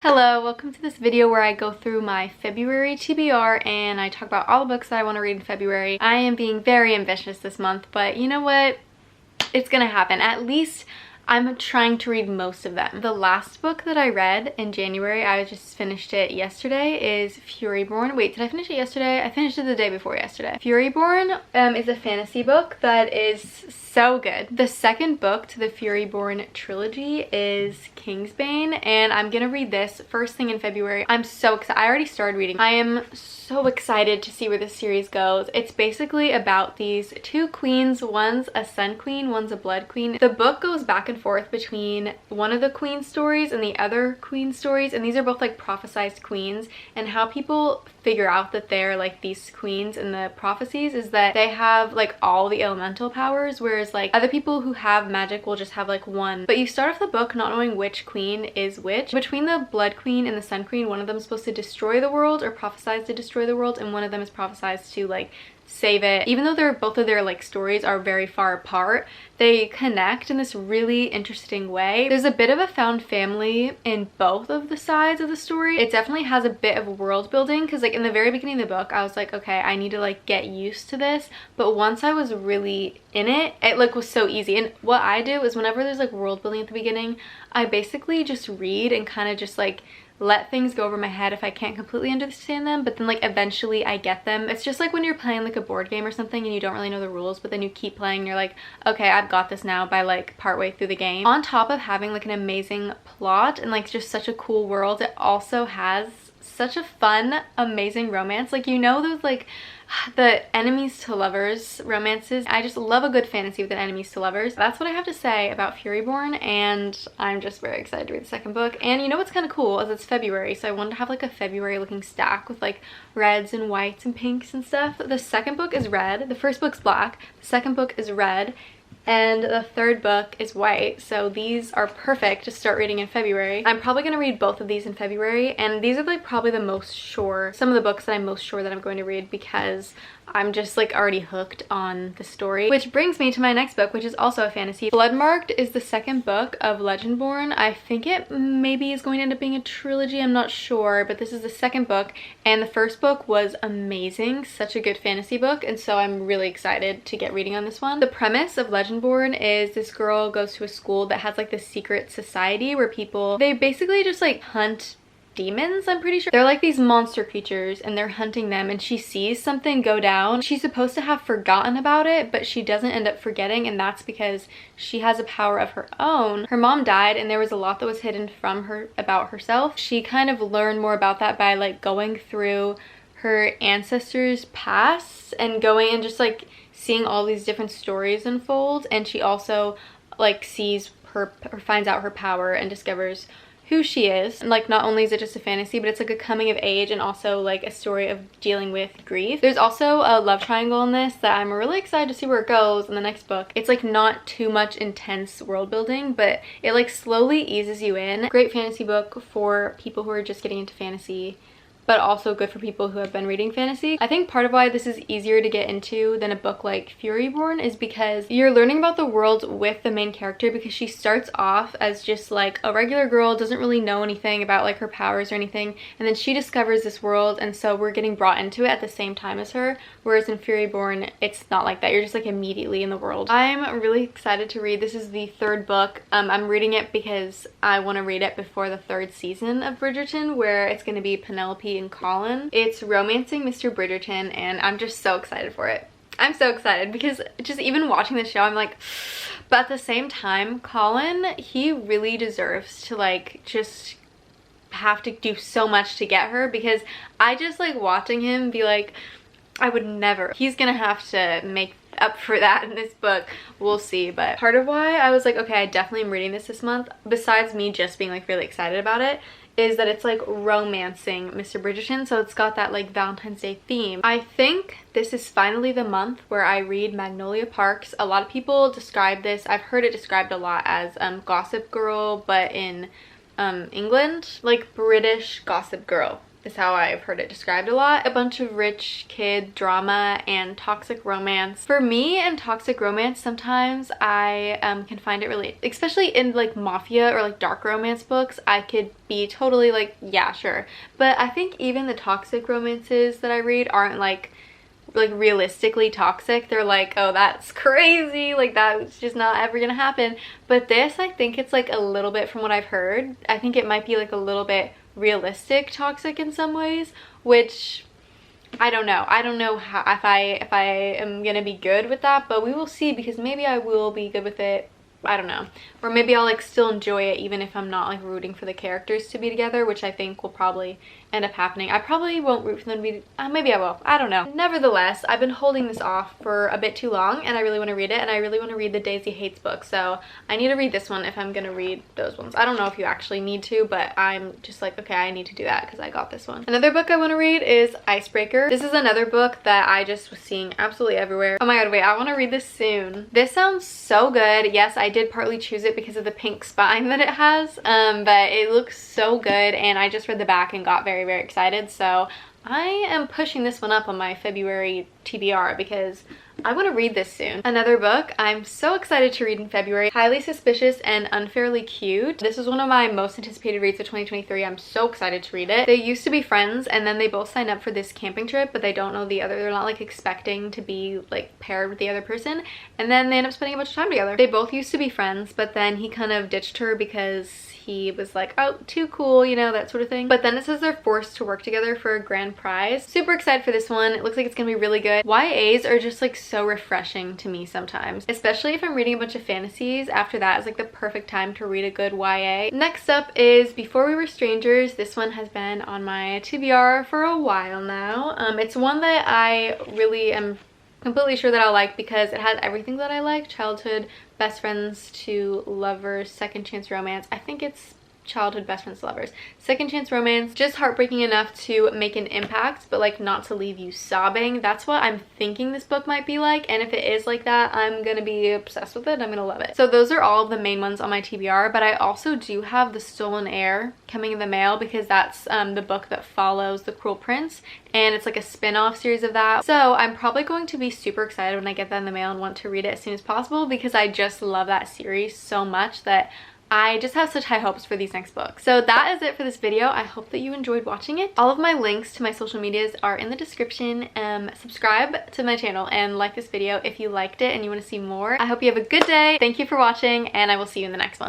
Hello, welcome to this video where I go through my February TBR and I talk about all the books that I want to read in February. I am being very ambitious this month, but you know what? It's gonna happen. At least I'm trying to read most of them. The last book that I read in January, I just finished it yesterday, is Furyborn. Wait, did I finish it yesterday? I finished it the day before yesterday. Furyborn is a fantasy book that is so good. The second book to the Furyborn trilogy is Kingsbane, and I'm gonna read this first thing in February. I'm so excited. I already started reading. I am so excited to see where this series goes. It's basically about these two queens. One's a sun queen, one's a blood queen. The book goes back and forth between one of the queen stories and the other queen stories, and these are both like prophesized queens, and how people figure out that they're like these queens in the prophecies is that they have like all the elemental powers, whereas like other people who have magic will just have like one. But you start off the book not knowing which queen is which. Between the blood queen and the sun queen, one of them is supposed to destroy the world or prophesize to destroy the world, and one of them is prophesized to like save it. Even though both of their like stories are very far apart, they connect in this really interesting way. There's a bit of a found family in both of the sides of the story. It definitely has a bit of world building because like in the very beginning of the book I was like, okay, I need to like get used to this, but once I was really in it, it like was so easy. And what I do is whenever there's like world building at the beginning, I basically just read and kind of just like let things go over my head if I can't completely understand them, but then like eventually I get them. It's just like when you're playing like a board game or something and you don't really know the rules, but then you keep playing and you're like, okay, I've got this now by like partway through the game. On top of having like an amazing plot and like just such a cool world, it also has such a fun, amazing romance. Like, you know, those like the enemies to lovers romances. I just love a good fantasy with an enemies to lovers. That's what I have to say about Furyborn, and I'm just very excited to read the second book. And you know what's kind of cool is it's February, so I wanted to have like a February looking stack with like reds and whites and pinks and stuff. The second book is red, the first book's black, the second book is red, and the third book is white. So these are perfect to start reading in February. I'm probably going to read both of these in February, and these are like probably the most sure, some of the books that I'm most sure that I'm going to read because I'm just like already hooked on the story. Which brings me to my next book, which is also a fantasy. Bloodmarked is the second book of Legendborn. I think it maybe is going to end up being a trilogy, I'm not sure, but this is the second book, and the first book was amazing. Such a good fantasy book, and so I'm really excited to get reading on this one. The premise of Legendborn is this girl goes to a school that has like this secret society where people, they basically just like hunt demons, I'm pretty sure. They're like these monster creatures and they're hunting them, and she sees something go down. She's supposed to have forgotten about it, but she doesn't end up forgetting, and that's because she has a power of her own. Her mom died and there was a lot that was hidden from her about herself. She kind of learned more about that by like going through her ancestors' past and going and just like seeing all these different stories unfold. And she also like sees her or finds out her power and discovers who she is. And like not only is it just a fantasy, but it's like a coming of age and also like a story of dealing with grief. There's also a love triangle in this that I'm really excited to see where it goes in the next book. It's like not too much intense world building, but it like slowly eases you in. Great fantasy book for people who are just getting into fantasy, but also good for people who have been reading fantasy. I think part of why this is easier to get into than a book like Furyborn is because you're learning about the world with the main character, because she starts off as just like a regular girl, doesn't really know anything about like her powers or anything, and then she discovers this world, and so we're getting brought into it at the same time as her, whereas in Furyborn it's not like that. You're just like immediately in the world. I'm really excited to read. This is the third book. I'm reading it because I want to read it before the third season of Bridgerton, where it's going to be Penelope and Colin. It's romancing Mr. Bridgerton, and I'm just so excited for it. I'm so excited because just even watching the show I'm like, but at the same time Colin, he really deserves to like just have to do so much to get her, because I just like watching him be like, I would never. He's gonna have to make up for that in this book. We'll see. But part of why I was like, okay, I definitely am reading this month, besides me just being like really excited about it, is that it's like romancing Mr. Bridgerton, so it's got that like Valentine's Day theme. I think this is finally the month where I read Magnolia Parks. A lot of people describe this, I've heard it described a lot as Gossip Girl, but in England, like British Gossip Girl. is how I've heard it described a lot. A bunch of rich kid drama and toxic romance. For me and toxic romance, sometimes I can find it really, especially in like mafia or like dark romance books, I could be totally like, yeah, sure. But I think even the toxic romances that I read aren't like realistically toxic. They're like, oh, that's crazy, like that's just not ever gonna happen. But this, I think it's like a little bit, from what I've heard, I think it might be like a little bit realistic toxic in some ways, which I don't know how, if I am gonna be good with that, but we will see, because maybe I will be good with it, I don't know, or maybe I'll like still enjoy it even if I'm not like rooting for the characters to be together, which I think will probably end up happening. I probably won't root for them to be, maybe I will, I don't know. Nevertheless, I've been holding this off for a bit too long and I really want to read it, and I really want to read the Daisy Hates book, so I need to read this one if I'm gonna read those ones. I don't know if you actually need to, but I'm just like, okay, I need to do that because I got this one. Another book I want to read is Icebreaker. This is another book that I just was seeing absolutely everywhere. Oh my god, wait, I want to read this soon. This sounds so good. Yes, I did partly choose it because of the pink spine that it has, but it looks so good, and I just read the back and got very excited, so I am pushing this one up on my February TBR because I want to read this soon. Another book I'm so excited to read in February, Highly Suspicious and Unfairly Cute. This is one of my most anticipated reads of 2023. I'm so excited to read it. They used to be friends, and then they both signed up for this camping trip, but they don't know the other. They're not like expecting to be like paired with the other person, and then they end up spending a bunch of time together. They both used to be friends, but then he kind of ditched her because he was like, oh, too cool, you know, that sort of thing. But then it says they're forced to work together for a grand prize. Super excited for this one. It looks like it's gonna be really good. YAs are just like so refreshing to me sometimes, especially if I'm reading a bunch of fantasies. After that is like the perfect time to read a good YA. Next up is Before We Were Strangers. This one has been on my TBR for a while now. It's one that I really am completely sure that I'll like because it has everything that I like: childhood best friends to lovers, second chance romance. I think it's childhood best friends to lovers, second chance romance, just heartbreaking enough to make an impact but like not to leave you sobbing. That's what I'm thinking this book might be like, and if it is like that, I'm gonna be obsessed with it. I'm gonna love it. So those are all of the main ones on my TBR, but I also do have The Stolen Heir coming in the mail because that's the book that follows The Cruel Prince, and it's like a spin-off series of that. So I'm probably going to be super excited when I get that in the mail and want to read it as soon as possible because I just love that series so much that I just have such high hopes for these next books. So that is it for this video. I hope that you enjoyed watching it. All of my links to my social medias are in the description. Subscribe to my channel and like this video if you liked it and you want to see more. I hope you have a good day. Thank you for watching, and I will see you in the next one.